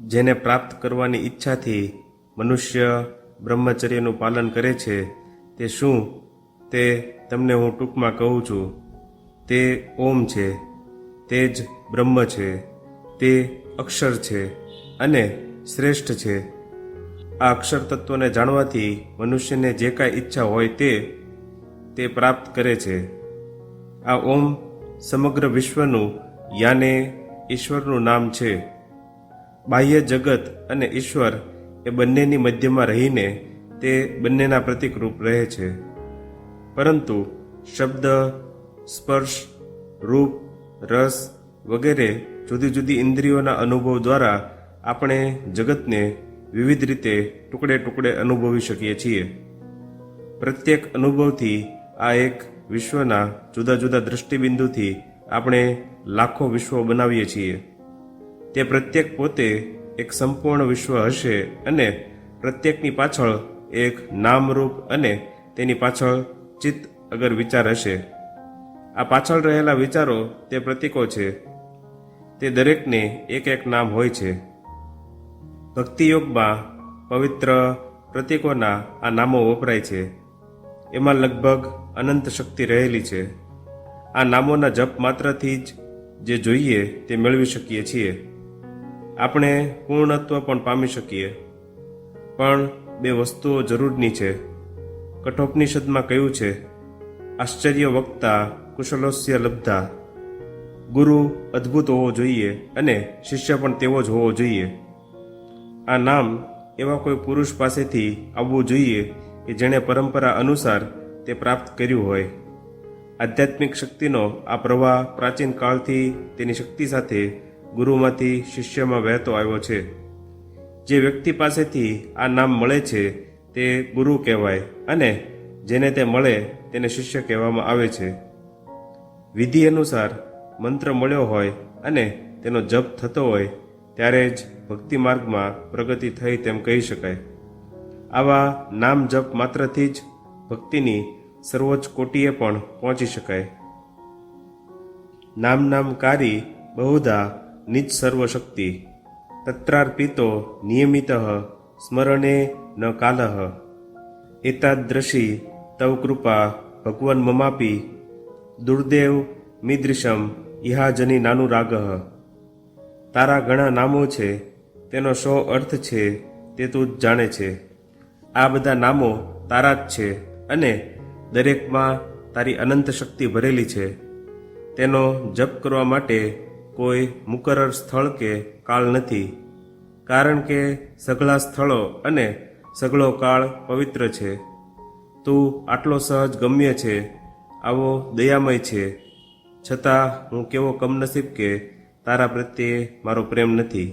જેને પ્રાપ્ત કરવાની ઈચ્છાથી મનુષ્ય બ્રહ્મચર્યનું પાલન કરે છે તે શું તે તમને હું ટૂંકમાં કહું છું. તે ઓમ છે, તે જ બ્રહ્મ છે, તે અક્ષર છે અને શ્રેષ્ઠ છે. આ અક્ષર તત્વને જાણવાથી મનુષ્યને જે કાંઈ ઈચ્છા હોય તે પ્રાપ્ત કરે છે. આ ઓમ સમગ્ર વિશ્વનું યાને ઈશ્વરનું નામ છે. બાહ્ય જગત અને ઈશ્વર એ બંનેની મધ્યમાં રહીને તે બંનેના પ્રતીકરૂપ રહે છે. પરંતુ શબ્દ, સ્પર્શ, રૂપ, રસ વગેરે જુદી જુદી ઇન્દ્રિયોના અનુભવ દ્વારા આપણે જગતને વિવિધ રીતે ટુકડે ટુકડે અનુભવી શકીએ છીએ. પ્રત્યેક અનુભવથી આ એક વિશ્વના જુદા જુદા દૃષ્ટિબિંદુથી આપણે લાખો વિશ્વો બનાવીએ છીએ. તે પ્રત્યેક પોતે એક સંપૂર્ણ વિશ્વ હશે અને પ્રત્યેકની પાછળ એક નામરૂપ અને તેની પાછળ ચિત્ત અગર વિચાર હશે. આ પાછળ રહેલા વિચારો તે પ્રતીકો છે. તે દરેકને એક એક નામ હોય છે. ભક્તિયોગમાં પવિત્ર પ્રતીકોના આ નામો વપરાય છે. એમાં લગભગ અનંત શક્તિ રહેલી છે. આ નામોના જપ માત્રથી જ જે જોઈએ તે મેળવી શકીએ છીએ. આપણે પૂર્ણત્વ પણ પામી શકીએ. પણ બે વસ્તુઓ જરૂરની છે. કઠોપનિષદમાં કહ્યું છે, આશ્ચર્ય વક્તા કુશલોસ્ય લબ્ધા. ગુરુ અદ્ભુત હોવો જોઈએ અને શિષ્ય પણ તેવો જ હોવો જોઈએ. આ નામ એવા કોઈ પુરુષ પાસેથી આવવું જોઈએ કે જેણે પરંપરા અનુસાર તે પ્રાપ્ત કર્યું હોય. આધ્યાત્મિક શક્તિનો આ પ્રવાહ પ્રાચીન કાળથી તેની શક્તિ સાથે ગુરુમાંથી શિષ્યમાં વહેતો આવ્યો છે. જે વ્યક્તિ પાસેથી આ નામ મળે છે તે ગુરુ કહેવાય અને જેને તે મળે તેને શિષ્ય કહેવામાં આવે છે. વિધિ અનુસાર મંત્ર મળ્યો હોય અને તેનો જપ થતો હોય ત્યારે જ ભક્તિ માર્ગમાં પ્રગતિ થઈ તેમ કહી શકાય. આવા નામ જપ માત્રથી જ ભક્તિની સર્વોચ્ચ કોટીએ પણ પહોંચી શકાય. નામકારી બહુધા નિજ સર્વશક્તિ તત્રાર્પિતો નિયમિત સ્મરણે ન કાલઃ એતાદૃશી તવ કૃપા ભગવન મમાપી દુર્દેવ મીદૃશમ ઇહાજની નાનુરાગઃ. તારા ઘણા નામો છે, તેનો શો અર્થ છે તે તું જ જાણે છે. આ બધા નામો તારા જ છે અને દરેકમાં તારી અનંત શક્તિ ભરેલી છે. તેનો જપ કરવા માટે કોઈ મુકરર સ્થળ કે કાળ નથી, કારણ કે સઘળા સ્થળો અને સઘળો કાળ પવિત્ર છે. તું આટલો સહજ ગમ્ય છે, આવો દયામય છે, છતાં હું કેવો કમનસીબ કે તારા પ્રત્યે મારો પ્રેમ નથી.